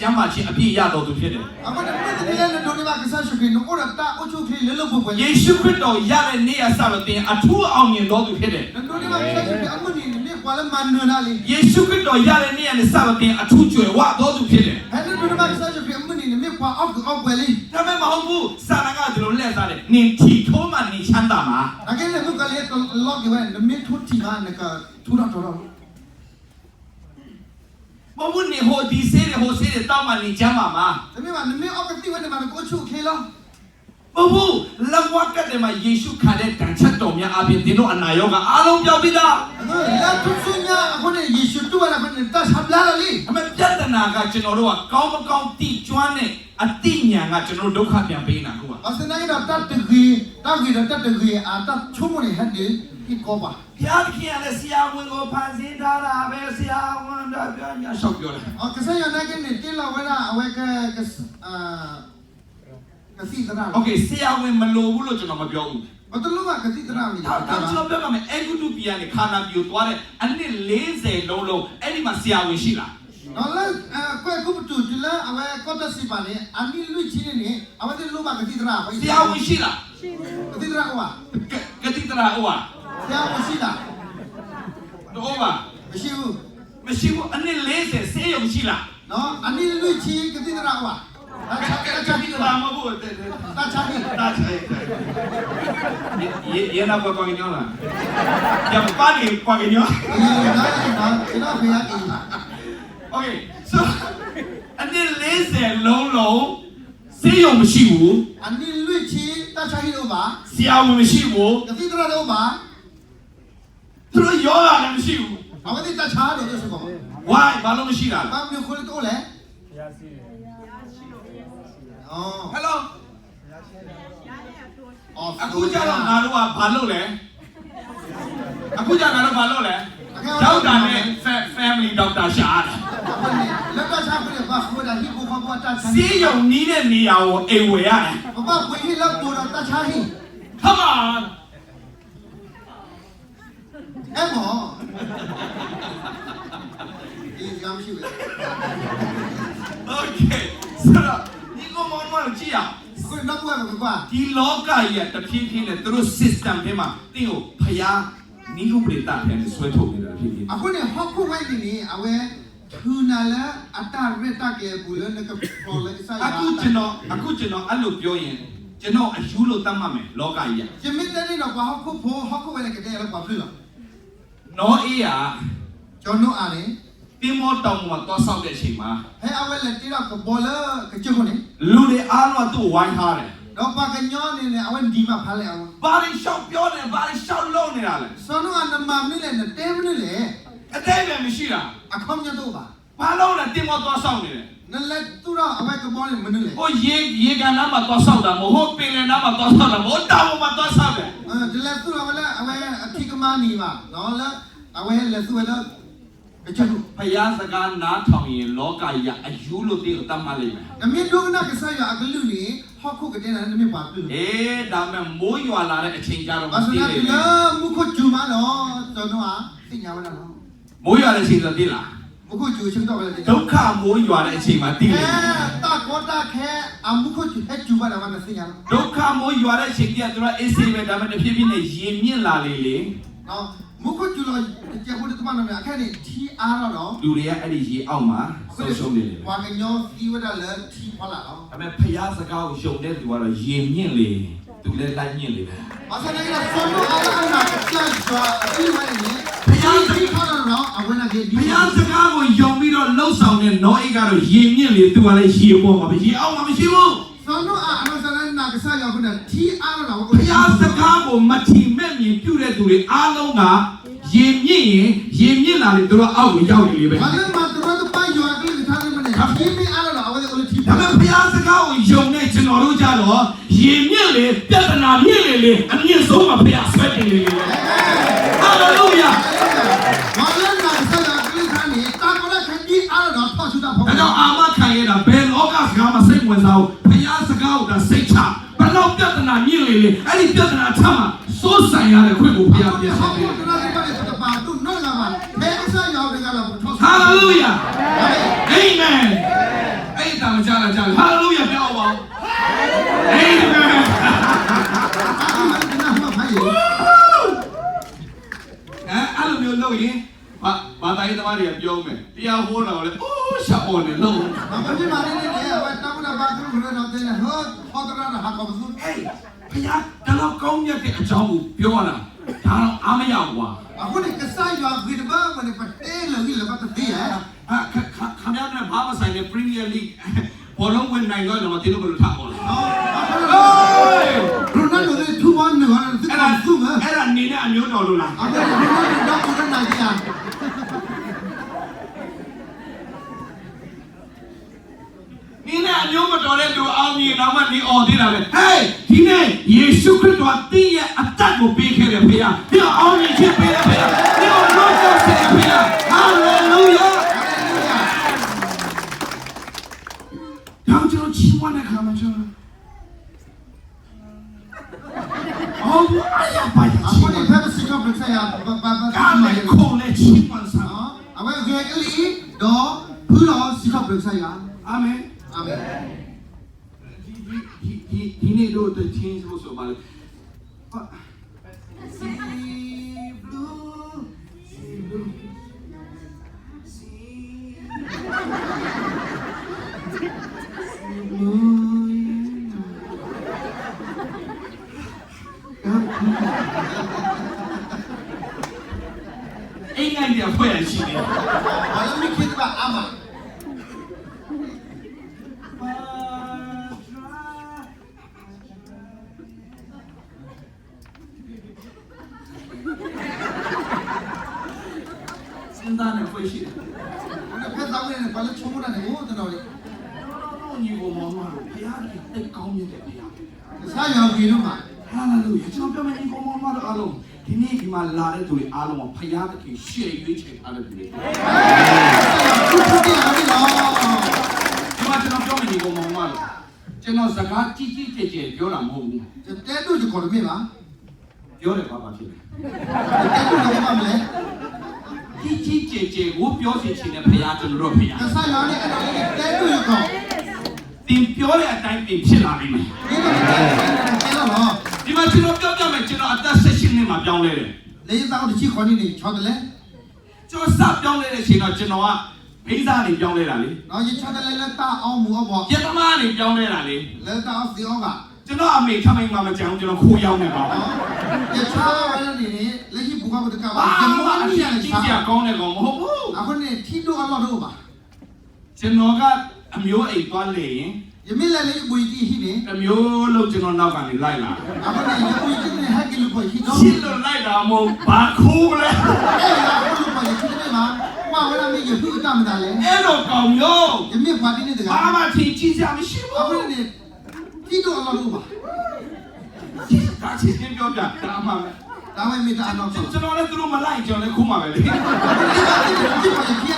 ကျမ်းမာခြင်းအပြည့်ရတော်သူဖြစ်တယ်ယေရှုခရစ်တော်ရတဲ့နေ့အစတော့တင်အထူးအောင်မြင်တော်သူဖြစ်တယ်ယေရှုခရစ်တော်ရတဲ့နေ့နဲ့စတော့တင်အထူးကျွယ်ဝတော်သူဖြစ်တယ်ဒါပေမဲ့မဟုတ်ဘူးစာနာကဒီလိုလက်စားတယ်နင်ထီထိုးမှနင်ချမ်းသာမှာမဟုတ်နေဟိုဒီစေးတယ်ဟိုစေးတယ်တောင်းမှနေချမ်းပါမှာမဟုတ်ဘူးလက်ဝက်ကတည်းကယေရှုခါတဲ့တန်ချက်တော်များအပြင်သင်တို့အနာရောဂါအားလုံးပြောပြီးသားအမေပြဿနာကကျွန်တော်တို့ကကောင်းမကောင်းတိကျွမ်းတဲ့အတိညာကကျွန်တော်တို့ဒုက္ခပြန်ပေးနေတာဟုတ်ပါဘုရားခင်ရတဲ့ဆရာဝန်ကိုဖန်ဆင်းထားတာပဲဆရာဝန်တော့ပြောညာရှောက်ပြောတယ်။ကစရနာကနေတင်လာဝဲတာအဝဲကစီတရာ။ Okay ဆရာဝန်မလိုဘူးလို့ကျွန်တော်မပြောဘူး။ဘာလို့လဲကစီတရာမလို့။ကျွန်တော်ပြောမှာအဂုတုပီယာနဲ့ခါနာပီကိုသွားတဲ့အနှစ်40လုံးအဲ့ဒီမှာဆရာဝန်ရှိလား။နော်လေကွဲကုပတူတလာအဝဲကောတစီပါလေအမီလူချင်းနေအဝဲတဲ့လူမှာကစီတရာဆရာဝန်ရှိလား။ကစီတရာဟောကစီတရာဟောဆရာမရှိလားတော့ပါမရှိဘူးအနည်း40ဆေးရုံရှိလားနော်အနည်းလူချင်းကတိတရာဟောတာချာမဘူးတာချာရေနာကောင်းညောလားရပါနေကောင်းညောကျွန်တော်ဖေးရပြီ Okay so အနည်း40လုံးဆေးရုံမရှိဘူးအနည်းလူချင်းတာချာဟီတော့ပါဆရာဝန်မရှိဘူးကတိတရာတော့ပါသူတို့ရောရတယ်မရှိဘူး။ဘာလို့တခြားလို့ဆိုတော့ Why ဘာလို့မရှိတာလဲ။ဘာမျိုးခေါ်လို့လဲ။အော် Hello အခုကျတော့ငါတို့ကဘာလုပ်လဲ။အခုကျတော့ငါတို့ဘာလုပ်လဲ။ဒေါက်တာနဲ့ family doctor ရှာတယ်။လက်တော့ရှာပြီးဘာခေါ်တာဒီကိုဘာပေါ်တာစီယုံနီးတဲ့နေရာကိုအိမ်ဝယ်ရတယ်။ဘာဝယ်လို့ပေါ်တော့တခြားဟင်း Come on Emma. Okay. So, you go more chia. Good not well. He loca yet the people through system him up. Theo, Paya, Nigo Brita and sweat over the people. I couldn't hop away away. Tunala, Ata Retake, Bulan, I could know, I look young. You know, a Julo Tamame, Loca yet. You mean that in a hawk away like a day of Papilla. No ear, John no alley. Timotong what was out there, Shima. Hey, I will let it up a boiler, a chimney. Lude Alma to White Harry. No Paganon in our Dima Paleo. Body shop yon and body shop lonely island. So no and the mammy and the table. A table machine. A communova. Palona Timoto sounded. Then let Tura awake a morning Manila. Oh, ye can number to sound them, hoping a number to sound them, what down what to sound them. The left to away a Tikamani, no, away let's do it up. พยาสการนาทองยินล้อกายอายุลุติอุตมะเลยไหมแต่มีดูกันนะก็ใช่ยาอักลุนี่ฮอกคุกกันนะไม่ปาดูดามแม่มวยว่าลาเรื่องเชิงจารมันตีเลยมุขจูมาเนาะจนว่าสิ่งยาวนะเนาะมวยว่าเรื่องเชิงตีละมุขจูเชิงต่อไปเลยทุกข้ามวยว่าเรื่องเชิงมาตีเลยตาโคตาแค่มุขจูให้จูมาแล้วมันสิ่งยาวทุกข้ามวยว่าเรื่องเชิงที่ตัวเอเซเวดามเนี่ยพี่เนี่ยเยี่ยมยิ่งลาเลยเนาะมุขจูเราจะพูดถึงมันเนี่ยแค่นี้ที่อาร์เราดูเรียไอ้ดีจีเอามาส่งเลยว่ากันย้อนที่ว่าเราที่พอละเราแต่พยาสก้าวชงได้ตัวเราเยี่ยมยิ่งเลยดูเล่นไล่ยิ่งเลยเพราะฉะนั้นเราส่งเราเอาหนักใจตัวที่ว่าอย่างนี้พยาที่พอเราเอาไว้ในเกมพยาสก้าวยงมีเราเล่าสาวเนี่ยน้อยก็เราเยี่ยมยิ่งเลยตัวเราเยี่ยมบ่มาไปเยี่ยมเอามาไม่ใช่มั้งส่วนเราเพราะฉะนั้นนักศึกษาอย่างคนนั้นที่อาร์เราพยาสก้าวมาทีแม่มีผิวเด็ดตัวเลยอาร์เรางาเยี่ยมยิ่งอะไรตัวเอาไปยาวเลยไปมันมาตัวเราไปอยู่อะไรที่ทำมันเนี่ยที่ไม่อะไรหรอกเอาไว้เอาเลยที่ทำไมพยาสก้าวยงเนี่ยฉันรู้จักหรอเยี่ยมยิ่งเลยเจ้าหน้ายิ่งเลยอันนี้ส่งมาพยาสก้าเลยฮาเลลูยามาเล่นหนังสารคดีท่านนี้ตามมาได้แค่ยี่อะไรหรอพ่อชุดดำแล้วอามาใครนะเป็นโอกาสการมาเซ็งวันเราพยาสก้าวแต่เซ็งฉาแต่เราเจ้าหน้ายิ่งเลยไอ้นี่เจ้าหน้าทำอ่ะสู้ใส่อะไรคุยกับพยาเซ็งHallelujah. Amen. 哈利路亚ပြောပါဦးအာမင်အဲ့လိုမျိုးလုပ်ရင်ဘာတိုင်းသမားတွေကပြောမယ်တရားဟောတာလည်းအိုးရှောက်ပေါ်နေလို့ဘာဖြစ်ပါလဲတဲ့ဝတ်တောင်းတာဘာသူတို့တော့တဲ့ဟောဟောတာဟာကောဘူးအေးဘုရားဒါတော့ကောင်းမြတ်တဲ့အကြောင်းကိုပြောတာဒါတော့အားမရဘူးကွာအခုဒီကစားရွာဂိဒဘာမနဲ့ပတ်တဲလို့ဒီလိုပတ်တဲ့ခမရတဲ့ဘာမဆိုင်တဲ့ Premier League ဘောလုံးဝင်နိုင်တော့တော့တင်းလို့ဘယ်လိုထားပေါ်လဲရိုနယ်ဒိုနဲ့2-1နဲ့ဟာစစ်ကောင်စုမအဲ့ဒါနေနဲ့အမျိုးတော်လို့လားအဲ့ဒါရိုနယ်ဒိုတော့ကိုနိုင်ကြ你那牛么着嘞？就熬你老妈你熬的了呗？嘿，今天耶稣基督第一阿达我背开了培养，你要熬你去背了培养，你要弄到谁的培养？哈利路亚！然后就7万来看嘛去了。哦，哎呀，爸呀！我你拍不是搞不出呀？干没空嘞7万3。啊，我这个里到不了是搞不出呀？阿门。阿门。ဒီနေ့တို့တချင်းဆိုပါလေအိမ်နိုင်တယ်ဖွဲ့ရရှိတယ်ဘာလို့မคิดว่าအမစဉ်းစားနေဖွဲ့ရှိတယ်။ဘယ်တော့လည်းဘာလို့ချုံးရတယ်ဟိုတော်လေး။ညီကိုမောင်မတို့ဘုရားကြီးတိတ်ကောင်းမြတ်တဲ့ဘုရား။စားရောင်ကြီးတို့မှာဟာလေလုယာကျွန်တော်ပြောမယ်ညီကိုမောင်မတို့အားလုံးဒီနေ့ဒီမှာလာတဲ့သူတွေအားလုံးကဘုရားသခင်ရှေ့ရွေးချယ်ထားတဲ့သူတွေ။ဒီမှာကျွန်တော်ပြောမယ်ညီကိုမောင်မတို့ကျွန်တော်စကားကြီးကြီးကျယ်ကျယ်ပြောတာမဟုတ်ဘူး။တဲတို့ကခေါ်တယ်မလား။ပြောတယ်ဘာဖြစ်လဲ။တဲတို့လည်းမမလဲ။ကြီးကျယ်ကျယ်ကိုပြောစီချင်တဲ့ဘုရားကျွန်တော်တို့ဘုရား။ဆက်ရောနဲ့အဲ့ဒါလေးတဲတွေ့ရောတင်ပြောတဲ့အတိုင်းပြင်ဖြစ်လာပြီမယ်။ဒီမှာကျွန်တော်ပြောပြမယ်ကျွန်တော်အသက်16နှစ်မှာပြောင်းလဲတယ်။လေသာတို့ချီခေါ်နေချောတယ်လေ။ကျွန်တော်စပြောင်းလဲတဲ့အချိန်တော့ကျွန်တော်ကမိသားနေပြောင်းလဲတာလေ။နော်ရချောတယ်လေလက်တာအောင်မူပေါ့။ရသမားနေပြောင်းလဲတာလေ။လက်တာအောင်စီအောင်ကကျွန်တော်အမေထမိန်မှာမကြောင်ကျွန်တော်ခိုးရောက်နေပါဘူး။ရချာရနေလေလက်ရှိဘူကဘတကပါကျွန်တော်အမြင်ကြီးကြကောင်းတယ်ကောင်မဟုတ်ဘူး။အခုနေထီတို့အလောတို့ပါကျွန်တော်ကအမျိုးအိမ်သွားလေရင်ယမင်းလည်းလေးဘူးကြီးဟိနေအမျိုးလို့ကျွန်တော်နောက်ကနေလိုက်လာအခုနေဘူးကြီးနဲ့ဟက်ကလူပေါ်ဟိတော့ရှင်းလို့လိုက်တာမဟုတ်ဘာခိုးလဲအဲ့ဒါဘူးပေါ်ဟိနေမှာဘာဝရမင်းရဘူးတမ်းတာလေအဲ့တော့ကောင်မျိုးယမင်းပါတိနေတကဘာမှထင်ကြည့်စရာမရှိဘူးအခုနေထီတို့အလောတို့ပါဒါချင်းပြောပြတာမှမယ်ဒါမှမဟုတ်တာတော့ကျွန်တော်လည်းသူတို့မလိုက်ကျွန်တော်လည်းခုမှပဲလေဒီမှာဒီမှာဒီမှာဒီက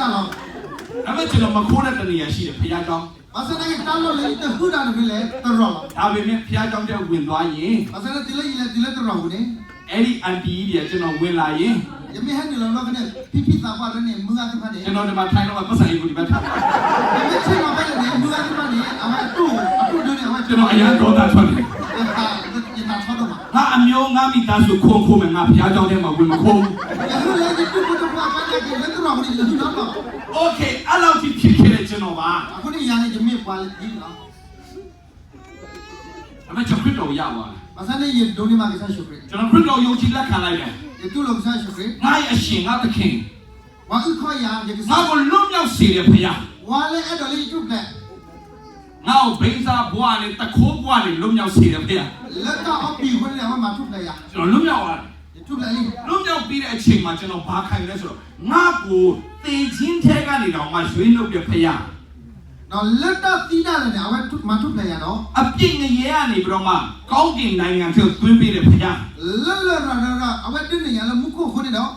တော့အဲ့မဲ့ကျွန်တော်မခိုးတဲ့တနေရာရှိတယ်ဖျားကြောင်းဘာစနေကတန်းလို့လေတခုတာနေပြီလေတော်တော်ဒါပေမဲ့ဖျားကြောင်းတဲ့ဝင်သွားရင်ဘာစနေဒီလေတော်တော်ဝင်အဲ့ဒီအန်တီကြီးကျွန်တော်ဝင်လာရင်ယမေဟန်လောလောကနေဖိသာပါနဲ့မူအပ်ဖတ်တယ်ကျွန်တော်ဒီမှာထိုင်တော့ပတ်စံကြီးကိုဒီဘက်ထားတယ်ယမေချင်းတော့ပဲလေမူအပ်ဖတ်တယ်အမတူတို့နေအမကျွန်တော်အရန်ဒေါသထွက်တယ်ငါအမျိုးငါမိသားစုခိုးခိုးမယ်ငါဖျားကြောင်းထဲမှာဝင်မခိုးဘူးโอเคအဲ့လောက်ဖြစ်ခဲ့တဲ့ကျွန်တော်ပါအခုနေရနေကြမြစ်ပါလေဒီနော်အမေကျွန်တော်ခရစ်တော်ရပါလားမဆန်နေရဒိုနီမာကစားရှုခရစ်ကျွန်တော်ခရစ်တော်ယုံကြည်လက်ခံလိုက်တယ်ဒီသူ့လောက်စားရှုခရစ်ငါအရှင်ငါသခင်ဝါဥခေါ်ရရကစားငါကိုလွတ်မြောက်စေတယ်ဖျားဝါလေအဲ့တော်လေးထုတ်တယ်ငါ့ကိုဘိန်းစားဘွားနဲ့တခိုးဘွားနဲ့လွတ်မြောက်စေတယ်ဖေ။လက်တော့အပီခွင့်နဲ့အမထုတ်လိုက်ရ။ကျွန်တော်လွတ်မြောက်သွားတယ်။ထုတ်လိုက်။လွတ်မြောက်ပြီးတဲ့အချိန်မှာကျွန်တော်ဘာခံလဲဆိုတော့ငါ့ကိုတေချင်းထဲကနေတော့မှရွှေနှုတ်ပြဖေ။နော်လက်တော့တီးတာလည်းအဝဲထုတ်မှထုတ်လိုက်ရတော့အပြစ်ငရဲကနေပြီးတော့မှကောင်းကင်နိုင်ငံထဲသွင်းပေးတယ်ဖေ။လက်တော့အဝဲတင်းနေရလဲမုခုခွန်းနေတော့